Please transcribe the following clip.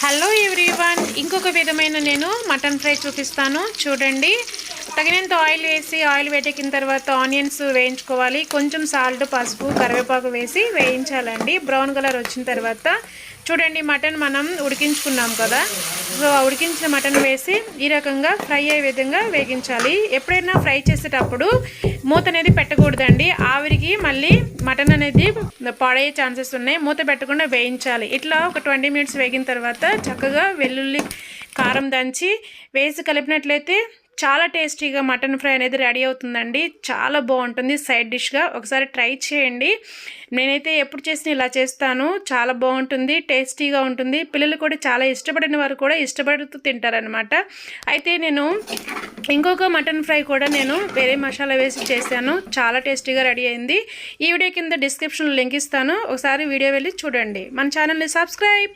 Hello everyone, ఇంకొక విధమైన నేను మటన్ ఫ్రై చూపిస్తాను చూడండి. తగినంత ఆయిల్ వేసి ఆయిల్ వేడెక్కిన తర్వాత ఆనియన్స్ వేయించుకోవాలి. కొంచెం సాల్ట్, పసుపు, కరివేపాకు వేసి వేయించాలండి. బ్రౌన్ కలర్ వచ్చిన తర్వాత చూడండి మటన్ మనం ఉడికించుకున్నాం కదా, సో ఉడికించిన మటన్ వేసి ఈ రకంగా ఫ్రై అయ్యే విధంగా వేగించాలి. ఎప్పుడైనా ఫ్రై చేసేటప్పుడు మూత అనేది పెట్టకూడదండి, ఆవిరికి మళ్ళీ మటన్ అనేది పాడయ్యే ఛాన్సెస్ ఉన్నాయి. మూత పెట్టకుండా వేయించాలి. ఇట్లా ఒక 20 మినిట్స్ వేగిన తర్వాత చక్కగా వెల్లుల్లి, కారం దంచి వేసి కలిపినట్లయితే చాలా టేస్టీగా మటన్ ఫ్రై అనేది రెడీ అవుతుందండి. చాలా బాగుంటుంది సైడ్ డిష్గా. ఒకసారి ట్రై చేయండి. నేనైతే ఎప్పుడు చేసినా ఇలా చేస్తాను. చాలా బాగుంటుంది, టేస్టీగా ఉంటుంది. పిల్లలు కూడా చాలా ఇష్టపడిన వారు కూడా ఇష్టపడుతూ తింటారనమాట. అయితే నేను ఇంకొక మటన్ ఫ్రై కూడా నేను వేరే మసాలా వేసి చేశాను. చాలా టేస్టీగా రెడీ అయింది. ఈ వీడియో కింద డిస్క్రిప్షన్లో లింక్ ఇస్తాను, ఒకసారి వీడియో వెళ్ళి చూడండి. మన ఛానల్ని సబ్స్క్రైబ్